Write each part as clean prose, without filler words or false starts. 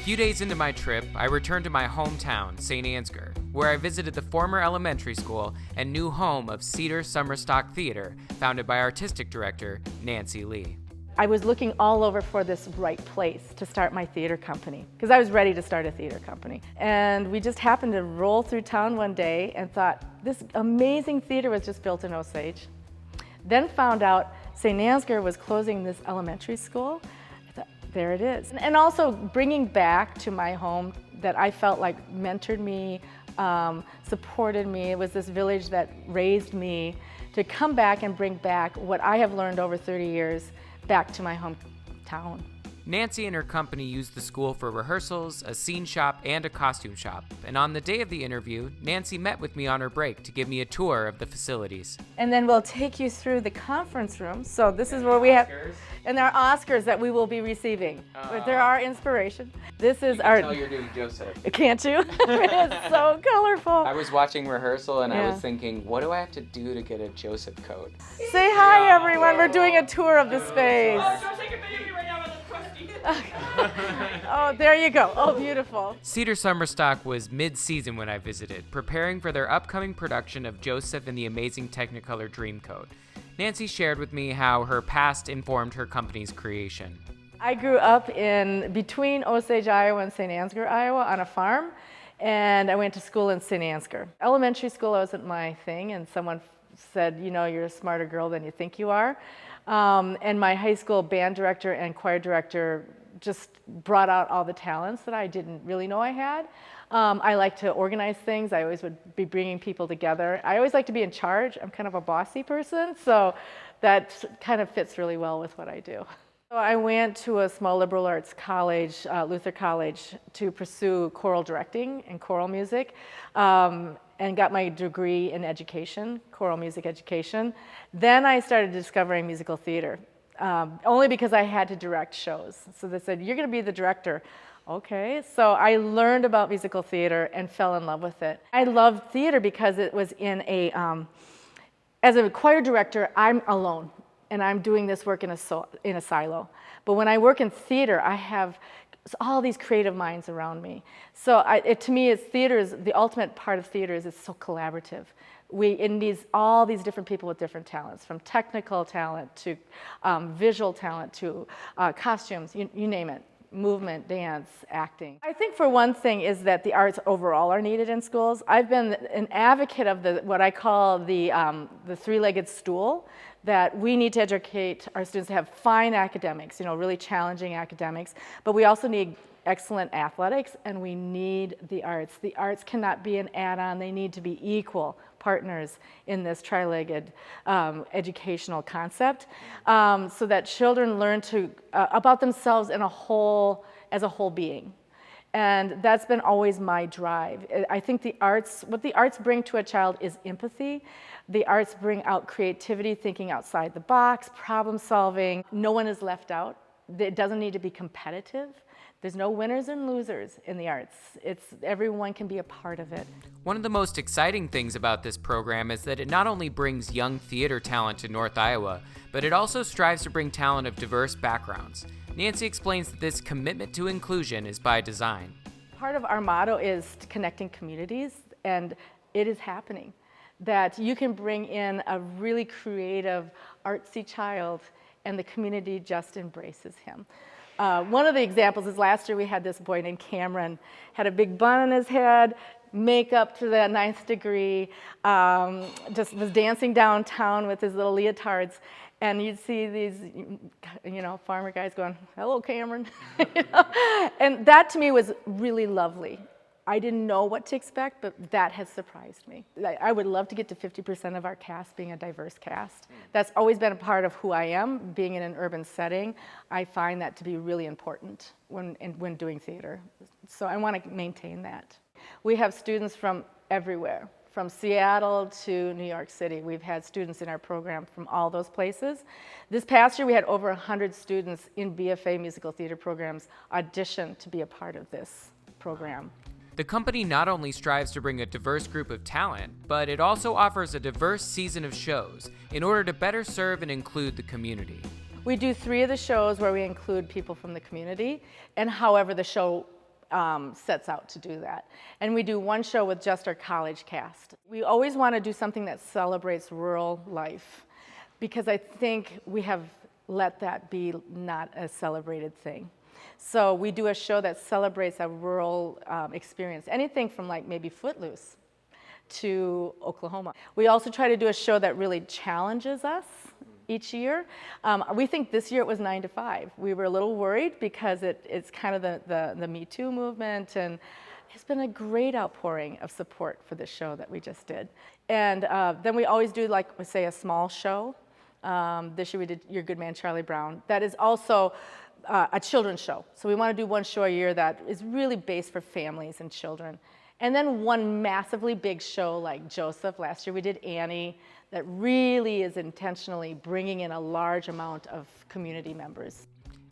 few days into my trip, I returned to my hometown, St. Ansgar, where I visited the former elementary school and new home of Cedar Summerstock Theater, founded by artistic director Nancy Lee. I was looking all over for this right place to start my theater company because I was ready to start a theater company. And we just happened to roll through town one day and thought, this amazing theater was just built in Osage. Then found out St. Ansgar was closing this elementary school. I thought, there it is. And also bringing back to my home that I felt like mentored me, supported me. It was this village that raised me to come back and bring back what I have learned over 30 years back to my hometown. Nancy and her company used the school for rehearsals, a scene shop, and a costume shop. And on the day of the interview, Nancy met with me on her break to give me a tour of the facilities. And then we'll take you through the conference room. So this is where we have, and our Oscars that we will be receiving. But they're our inspiration. This is our. Tell you're doing Joseph. Can't you? It's so colorful. I was watching rehearsal and I was thinking, what do I have to do to get a Joseph coat? Say hi, everyone. We're doing a tour of the space. Don't take a video of me right now, I'm crusty. Oh, there you go. Oh, beautiful. Cedar Summerstock was mid-season when I visited, preparing for their upcoming production of Joseph and the Amazing Technicolor Dreamcoat. Nancy shared with me how her past informed her company's creation. I grew up in between Osage, Iowa and St. Ansgar, Iowa on a farm, and I went to school in St. Ansgar. Elementary school wasn't my thing, and someone said, you know, you're a smarter girl than you think you are. And my high school band director and choir director just brought out all the talents that I didn't really know I had. I like to organize things. I always would be bringing people together. I always like to be in charge. I'm kind of a bossy person, so that kind of fits really well with what I do. So I went to a small liberal arts college, Luther College, to pursue choral directing and choral music, and got my degree in education, choral music education. Then I started discovering musical theater, only because I had to direct shows. So they said, you're gonna be the director. Okay, so I learned about musical theater and fell in love with it. I loved theater because it was in a, as a choir director, I'm alone. And I'm doing this work in a silo. But when I work in theater, I have all these creative minds around me. So to me, theater is the ultimate part of theater is it's so collaborative. It needs all these different people with different talents, from technical talent to visual talent to costumes, you name it. Movement, dance, acting. I think for one thing is that the arts overall are needed in schools. I've been an advocate of what I call the three-legged stool, that we need to educate our students to have fine academics, you know, really challenging academics, but we also need excellent athletics and we need the arts. The arts cannot be an add-on, they need to be equal partners in this tri-legged educational concept, so that children learn to about themselves as a whole being. And that's been always my drive. I think the arts, what the arts bring to a child is empathy. The arts bring out creativity, thinking outside the box, problem solving. No one is left out. It doesn't need to be competitive. There's no winners and losers in the arts. Everyone can be a part of it. One of the most exciting things about this program is that it not only brings young theater talent to North Iowa, but it also strives to bring talent of diverse backgrounds. Nancy explains that this commitment to inclusion is by design. Part of our motto is connecting communities, and it is happening. That you can bring in a really creative, artsy child, and the community just embraces him. One of the examples is last year we had this boy named Cameron, had a big bun on his head, makeup to the 9th degree, just was dancing downtown with his little leotards, and you'd see these, you know, farmer guys going, "Hello, Cameron," you know? And that to me was really lovely. I didn't know what to expect, but that has surprised me. I would love to get to 50% of our cast being a diverse cast. That's always been a part of who I am, being in an urban setting. I find that to be really important when doing theater. So I want to maintain that. We have students from everywhere, from Seattle to New York City. We've had students in our program from all those places. This past year, we had over 100 students in BFA musical theater programs audition to be a part of this program. The company not only strives to bring a diverse group of talent, but it also offers a diverse season of shows in order to better serve and include the community. We do 3 of the shows where we include people from the community, and however the show sets out to do that. And we do one show with just our college cast. We always want to do something that celebrates rural life, because I think we have let that be not a celebrated thing. So we do a show that celebrates a rural experience, anything from like maybe Footloose to Oklahoma. We also try to do a show that really challenges us each year. We think this year it was 9 to 5. We were a little worried because it's kind of the Me Too movement, and it's been a great outpouring of support for this show that we just did. And then we always do, like, say, a small show. This year we did Your Good Man, Charlie Brown. That is also a children's show. So we want to do one show a year that is really based for families and children. And then one massively big show like Joseph. Last year we did Annie, that really is intentionally bringing in a large amount of community members.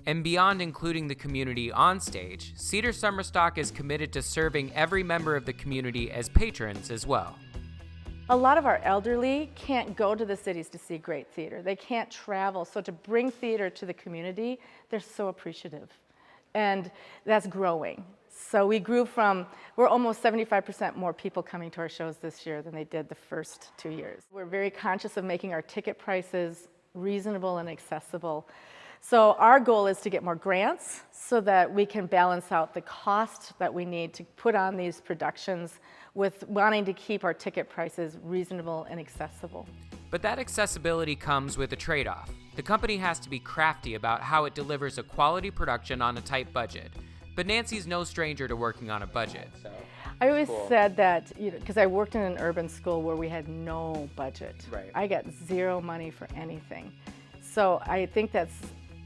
And beyond including the community on stage, Cedar Summerstock is committed to serving every member of the community as patrons as well. A lot of our elderly can't go to the cities to see great theater. They can't travel, so to bring theater to the community, they're so appreciative. And that's growing. So we're almost 75% more people coming to our shows this year than they did the first 2 years. We're very conscious of making our ticket prices reasonable and accessible. So our goal is to get more grants so that we can balance out the cost that we need to put on these productions with wanting to keep our ticket prices reasonable and accessible. But that accessibility comes with a trade-off. The company has to be crafty about how it delivers a quality production on a tight budget. But Nancy's no stranger to working on a budget. So I always said that, because I worked in an urban school where we had no budget. Right. I got zero money for anything. So I think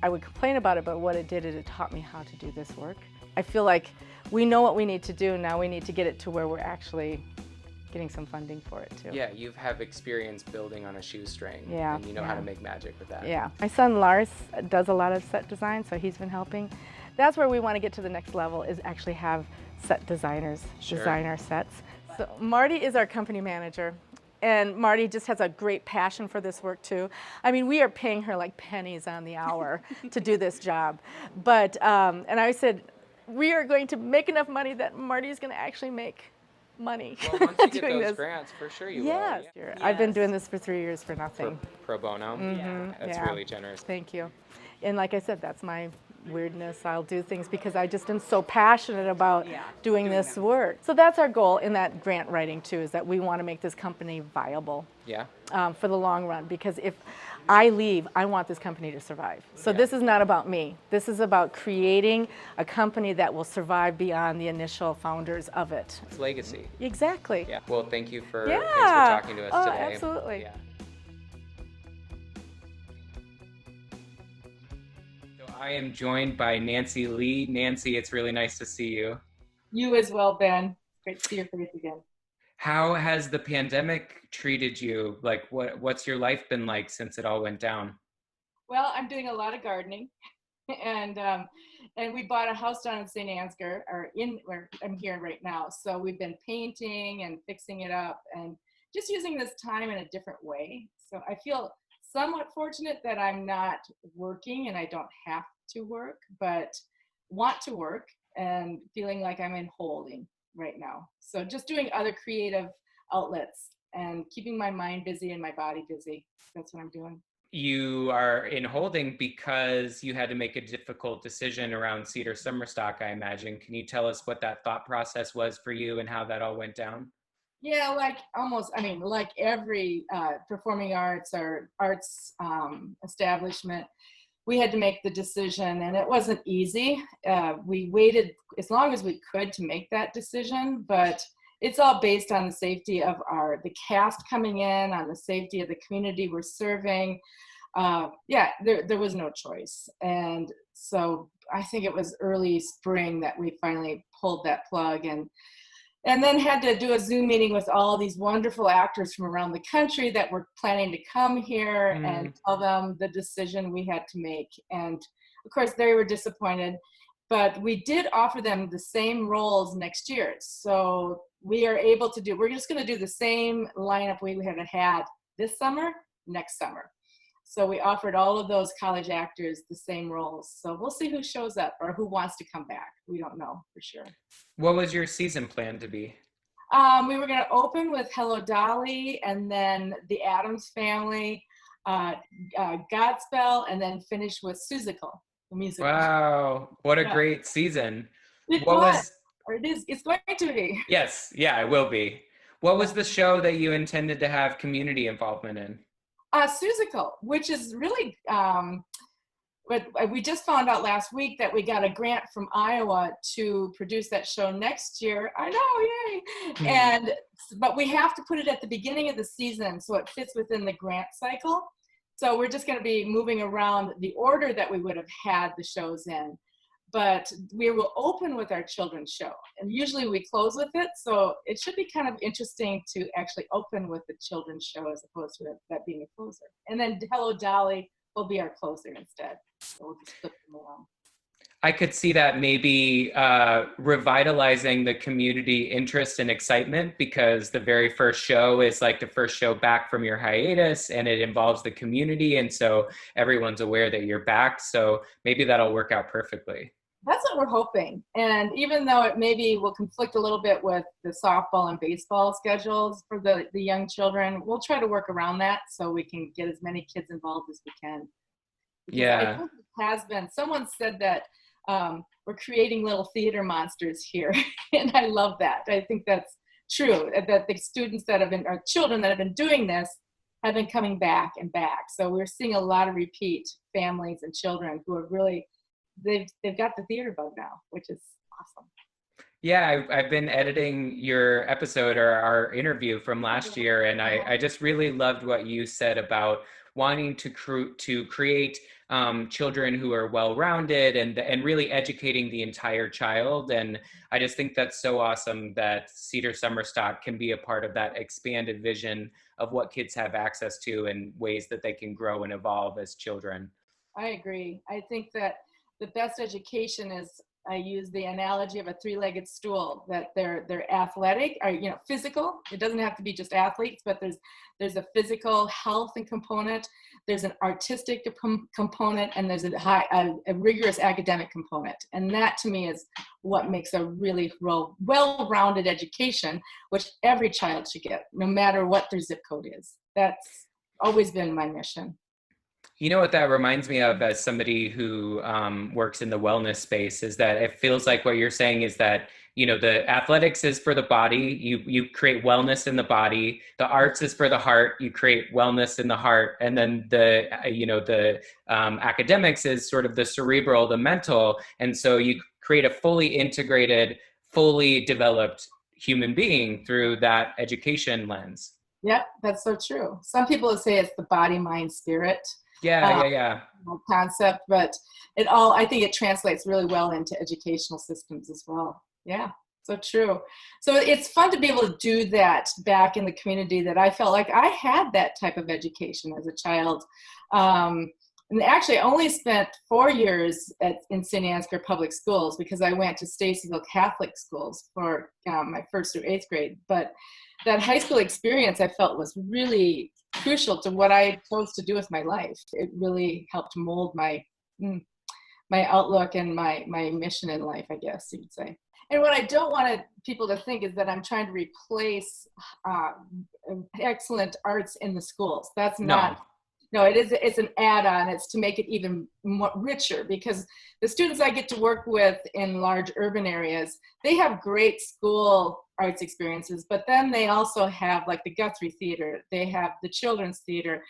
I would complain about it, but what it did is it taught me how to do this work. I feel like we know what we need to do, now we need to get it to where we're actually getting some funding for it too. Yeah, you have experience building on a shoestring. Yeah, and you know how to make magic with that. Yeah, my son Lars does a lot of set design, so he's been helping. That's where we want to get to the next level, is actually have set designers design our sets. So Marty is our company manager, and Marty just has a great passion for this work too. I mean, we are paying her like pennies on the hour to do this job. But, and I said, we are going to make enough money that Marty's going to actually make money. Well, once you get doing those this. grants, for sure you Yes. will. Yes. I've been doing this for 3 years for nothing. Pro bono. Mhm. That's Yeah. really generous. Thank you. And like I said, that's my weirdness. I'll do things because I just am so passionate about doing this work. So that's our goal in that grant writing too, is that we want to make this company viable for the long run. Because if I leave, I want this company to survive. So this is not about me. This is about creating a company that will survive beyond the initial founders of it. It's legacy. Exactly. Yeah. Well, thanks for talking to us today. Absolutely. Yeah. I am joined by Nancy Lee. Nancy, it's really nice to see you. You as well, Ben. Great to see your face again. How has the pandemic treated you? Like, what's your life been like since it all went down? Well, I'm doing a lot of gardening, and we bought a house down in St. Ansgar, where I'm here right now. So we've been painting and fixing it up, and just using this time in a different way. So I feel somewhat fortunate that I'm not working and I don't have to work, but want to work and feeling like I'm in holding right now. So just doing other creative outlets and keeping my mind busy and my body busy. That's what I'm doing. You are in holding because you had to make a difficult decision around Cedar Summerstock, I imagine. Can you tell us what that thought process was for you and how that all went down? Yeah, like every performing arts or arts establishment, we had to make the decision, and it wasn't easy. We waited as long as we could to make that decision, but it's all based on the safety of the cast coming in, on the safety of the community we're serving. There was no choice. And so I think it was early spring that we finally pulled that plug, and then had to do a Zoom meeting with all these wonderful actors from around the country that were planning to come here and tell them the decision we had to make. And of course, they were disappointed, but we did offer them the same roles next year. So we're just going to do the same lineup we had this summer, next summer. So we offered all of those college actors the same roles. So we'll see who shows up or who wants to come back. We don't know for sure. What was your season plan to be? We were going to open with Hello Dolly, and then the Addams Family, Godspell, and then finish with Seussical, the musical. Wow, what a great season. It What was, was, or it is, it's going to be. yes, yeah, it will be. What was the show that you intended to have community involvement in? Seussical, which is really, but we just found out last week that we got a grant from Iowa to produce that show next year. I know, yay! But we have to put it at the beginning of the season so it fits within the grant cycle. So we're just going to be moving around the order that we would have had the shows in. But we will open with our children's show, and usually we close with it. So it should be kind of interesting to actually open with the children's show as opposed to that being a closer. And then Hello Dolly will be our closer instead. So we'll just flip them along. I could see that maybe revitalizing the community interest and excitement, because the very first show is like the first show back from your hiatus, and it involves the community. And so everyone's aware that you're back. So maybe that'll work out perfectly. That's what we're hoping. And even though it maybe will conflict a little bit with the softball and baseball schedules for the young children, we'll try to work around that so we can get as many kids involved as we can. Because yeah. I think it has been. Someone said that we're creating little theater monsters here. And I love that. I think that's true, that the students that have been, or children that have been doing this have been coming back and back. So we're seeing a lot of repeat families and children who are really, they've got the theater bug now, which is awesome. Yeah, I've been editing your episode or our interview from last year, and I just really loved what you said about wanting to create children who are well-rounded and really educating the entire child. And I just think that's so awesome that Cedar Summerstock can be a part of that expanded vision of what kids have access to and ways that they can grow and evolve as children. I agree. I think that the best education is, I use the analogy of a three-legged stool, that they're athletic, or physical. It doesn't have to be just athletes, but there's a physical health and component, there's an artistic component, and there's a rigorous academic component. And that to me is what makes a really well-rounded education, which every child should get, no matter what their zip code is. That's always been my mission. You know what that reminds me of, as somebody who works in the wellness space, is that it feels like what you're saying is that, the athletics is for the body, you create wellness in the body. The arts is for the heart, you create wellness in the heart. And then the academics is sort of the cerebral, the mental. And so you create a fully integrated, fully developed human being through that education lens. Yep, that's so true. Some people say it's the body, mind, spirit. Yeah. Concept, but I think it translates really well into educational systems as well. Yeah, so true. So it's fun to be able to do that back in the community, that I felt like I had that type of education as a child. And actually, I only spent 4 years in St. Ansgar Public Schools, because I went to Stacyville Catholic Schools for my 1st through 8th grade. But that high school experience I felt was really crucial to what I chose to do with my life. It really helped mold my outlook and my mission in life, I guess you could say. And what I don't want people to think is that I'm trying to replace excellent arts in the schools. That's not. No, it's an add-on. It's to make it even more richer, because the students I get to work with in large urban areas, they have great school arts experiences, but then they also have like the Guthrie Theater, they have the Children's Theater,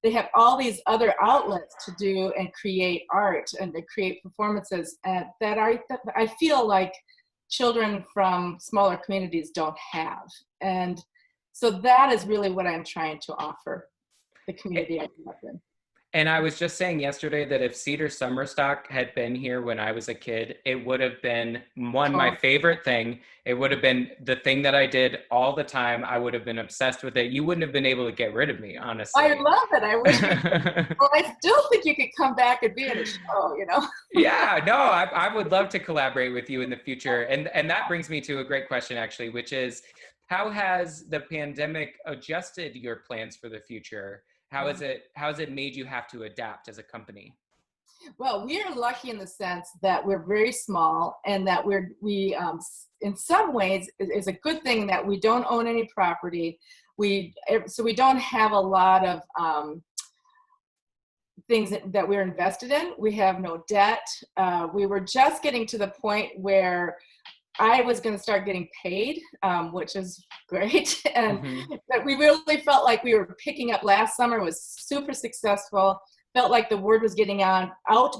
they have all these other outlets to do and create art and to create performances that I feel like children from smaller communities don't have. And so that is really what I'm trying to offer the community I grew up in. And I was just saying yesterday that if Cedar Summerstock had been here when I was a kid, it would have been my favorite thing. It would have been the thing that I did all the time. I would have been obsessed with it. You wouldn't have been able to get rid of me, honestly. I love it. I wish. Well, I still think you could come back and be in a show, Yeah, no, I would love to collaborate with you in the future. And that brings me to a great question, actually, which is, how has the pandemic adjusted your plans for the future? How has it made you have to adapt as a company? Well, we are lucky in the sense that we're very small, and that we in some ways is a good thing that we don't own any property. So we don't have a lot of things that we're invested in. We have no debt. We were just getting to the point where I was going to start getting paid, which is great. And but we really felt like we were picking up. Last summer was super successful. Felt like the word was getting out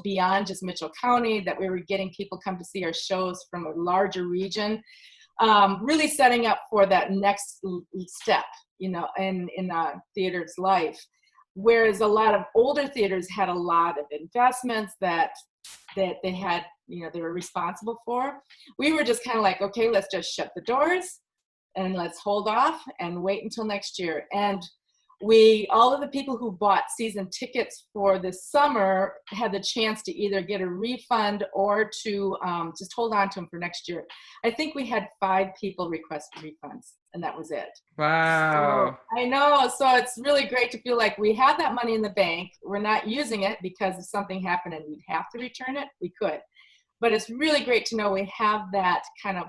beyond just Mitchell County, that we were getting people come to see our shows from a larger region, really setting up for that next step, in theater's life. Whereas a lot of older theaters had a lot of investments that they had, they were responsible for. We were just kind of like, okay, let's just shut the doors and let's hold off and wait until next year. And all of the people who bought season tickets for this summer had the chance to either get a refund or to just hold on to them for next year. I think we had 5 people request refunds, and that was it. Wow. So, I know. So it's really great to feel like we have that money in the bank. We're not using it because if something happened and we'd have to return it, we could. But it's really great to know we have that kind of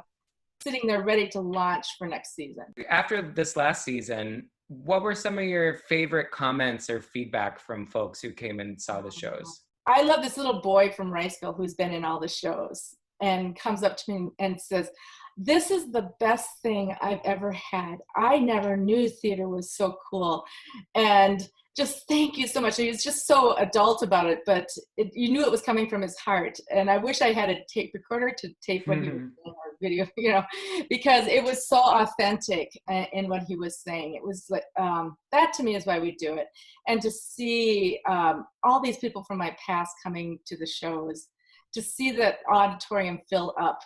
sitting there ready to launch for next season. After this last season, what were some of your favorite comments or feedback from folks who came and saw the shows? I love this little boy from Riceville who's been in all the shows and comes up to me and says, "This is the best thing I've ever had. I never knew theater was so cool. And just thank you so much." He was just so adult about it, but you knew it was coming from his heart. And I wish I had a tape recorder to tape what he was saying, or video, because it was so authentic in what he was saying. It was like, that to me is why we do it. And to see all these people from my past coming to the shows, to see that auditorium fill up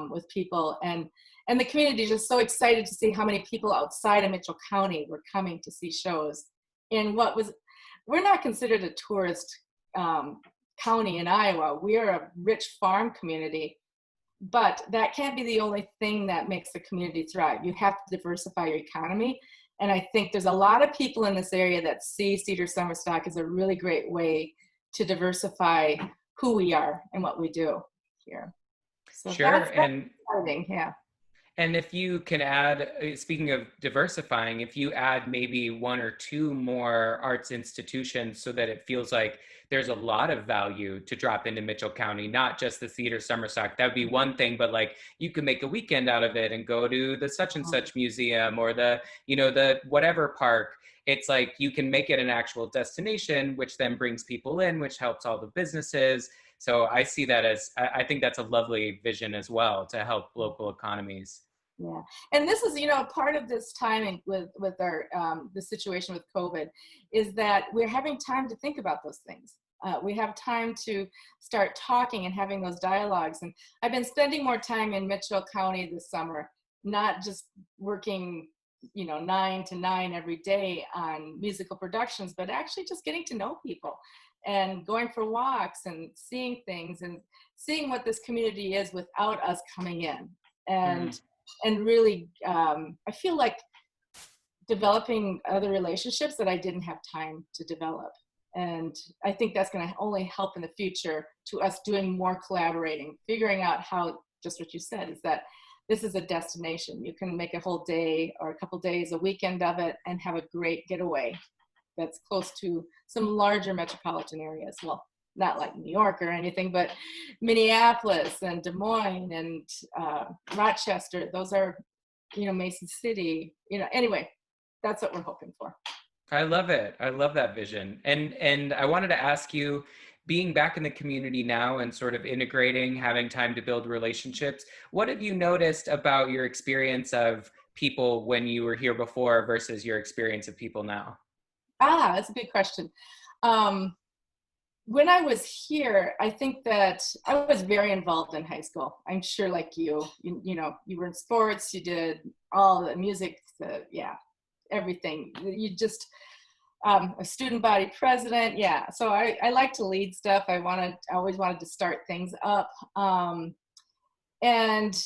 with people, and the community just so excited to see how many people outside of Mitchell County were coming to see shows. And we're not considered a tourist county in Iowa. We are a rich farm community, but that can't be the only thing that makes the community thrive. You have to diversify your economy. And I think there's a lot of people in this area that see Cedar Summerstock as a really great way to diversify who we are and what we do here. So sure. That's exciting, yeah. And if you can add, speaking of diversifying, if you add maybe 1 or 2 more arts institutions so that it feels like there's a lot of value to drop into Mitchell County, not just the Cedar Summerstock, that would be one thing, but like you could make a weekend out of it and go to the such and such museum or the whatever park. It's like you can make it an actual destination, which then brings people in, which helps all the businesses. So I see that as, I think that's a lovely vision as well to help local economies. Yeah, and this is, part of this timing with our the situation with COVID is that we're having time to think about those things. We have time to start talking and having those dialogues. And I've been spending more time in Mitchell County this summer, not just working, 9 to 9 every day on musical productions, but actually just getting to know people and going for walks and seeing things and seeing what this community is without us coming in. And really, I feel like developing other relationships that I didn't have time to develop. And I think that's going to only help in the future to us doing more collaborating, figuring out how, just what you said, is that this is a destination. You can make a whole day or a couple days, a weekend of it, and have a great getaway that's close to some larger metropolitan areas. Well, not like New York or anything, but Minneapolis and Des Moines and Rochester, those are, Mason City, anyway, that's what we're hoping for. I love it. I love that vision. And I wanted to ask you, being back in the community now and sort of integrating, having time to build relationships, what have you noticed about your experience of people when you were here before versus your experience of people now? That's a good question. When I was here, I think that I was very involved in high school. I'm sure like you were in sports, you did all the music, everything. You just, a student body president. Yeah. So I like to lead stuff. I always wanted to start things up. And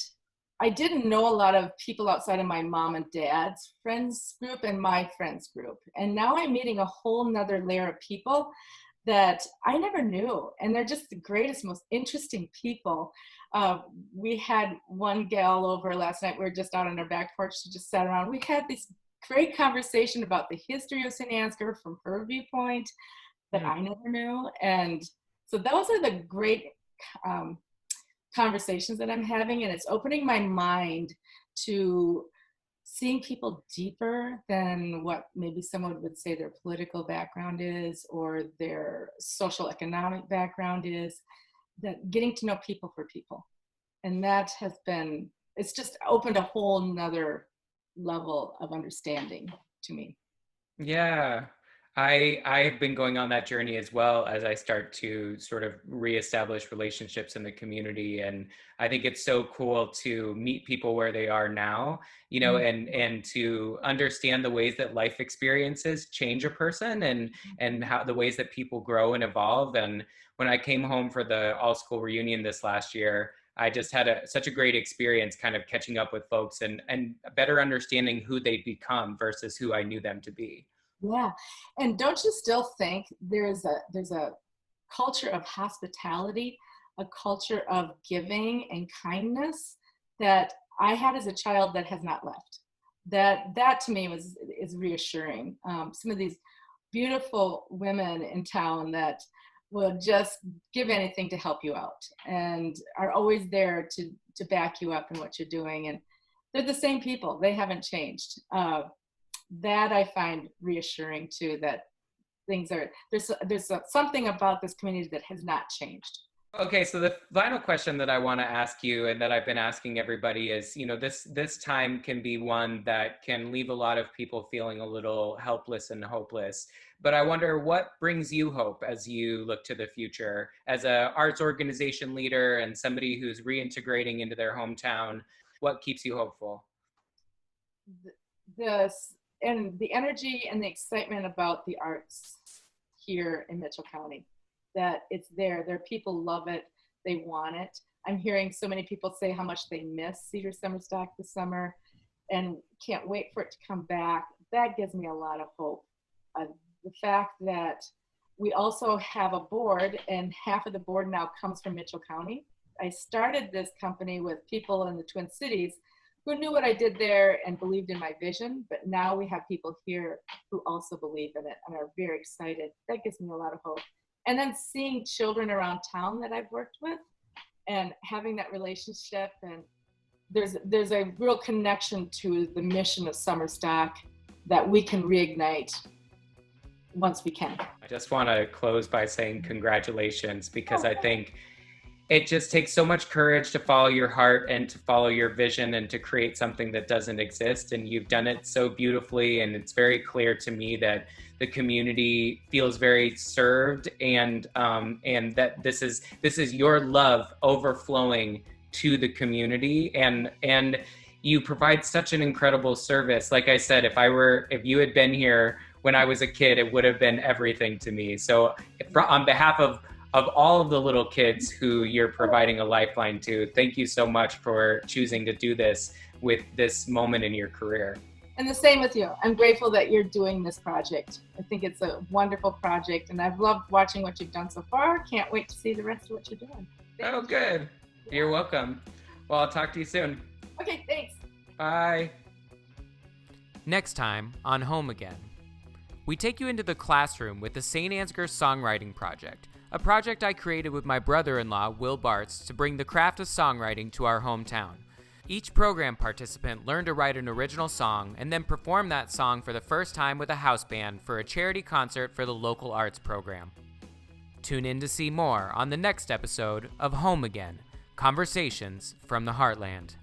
I didn't know a lot of people outside of my mom and dad's friends group and my friends group. And now I'm meeting a whole nother layer of people that I never knew. And they're just the greatest, most interesting people. We had one gal over last night. We were just out on our back porch. She just sat around. We had this great conversation about the history of St. Ansgar from her viewpoint that I never knew. And so those are the great conversations that I'm having, and it's opening my mind to seeing people deeper than what maybe someone would say their political background is or their social economic background is, that getting to know people for people. And that has been, it's just opened a whole nother level of understanding to me. Yeah. I've been going on that journey as well as I start to sort of reestablish relationships in the community. And I think it's so cool to meet people where they are now, you know, and to understand the ways that life experiences change a person and how the ways that people grow and evolve. And when I came home for the all school reunion this last year, I just had such a great experience kind of catching up with folks and better understanding who they become versus who I knew them to be. Yeah. And don't you still think there's a culture of hospitality, a culture of giving and kindness that I had as a child that has not left? That to me is reassuring. Some of these beautiful women in town that will just give anything to help you out and are always there to back you up in what you're doing. And they're the same people. They haven't changed. That I find reassuring too, that things are, there's something about this community that has not changed. Okay, so the final question that I want to ask you and that I've been asking everybody is, you know, this time can be one that can leave a lot of people feeling a little helpless and hopeless. But I wonder what brings you hope as you look to the future as a arts organization leader and somebody who's reintegrating into their hometown. What keeps you hopeful? And the energy and the excitement about the arts here in Mitchell County, that it's there. Their people love it. They want it. I'm hearing so many people say how much they miss Cedar Summerstock this summer and can't wait for it to come back. That gives me a lot of hope. The fact that we also have a board and half of the board now comes from Mitchell County. I started this company with people in the Twin Cities who knew what I did there and believed in my vision, but now we have people here who also believe in it and are very excited. That gives me a lot of hope. And then seeing children around town that I've worked with and having that relationship, and there's a real connection to the mission of Summerstock that we can reignite once we can. I just want to close by saying congratulations, because I think it just takes so much courage to follow your heart and to follow your vision and to create something that doesn't exist. And you've done it so beautifully. And it's very clear to me that the community feels very served, and that this is your love overflowing to the community. And you provide such an incredible service. Like I said, if you had been here when I was a kid, it would have been everything to me. So on behalf of all of the little kids who you're providing a lifeline to, thank you so much for choosing to do this with this moment in your career. And the same with you. I'm grateful that you're doing this project. I think it's a wonderful project, and I've loved watching what you've done so far. Can't wait to see the rest of what you're doing. Oh, good. You're welcome. Well, I'll talk to you soon. Okay, thanks. Bye. Next time on Home Again, we take you into the classroom with the St. Ansgar Songwriting Project, a project I created with my brother-in-law, Will Bartz, to bring the craft of songwriting to our hometown. Each program participant learned to write an original song and then perform that song for the first time with a house band for a charity concert for the local arts program. Tune in to see more on the next episode of Home Again, Conversations from the Heartland.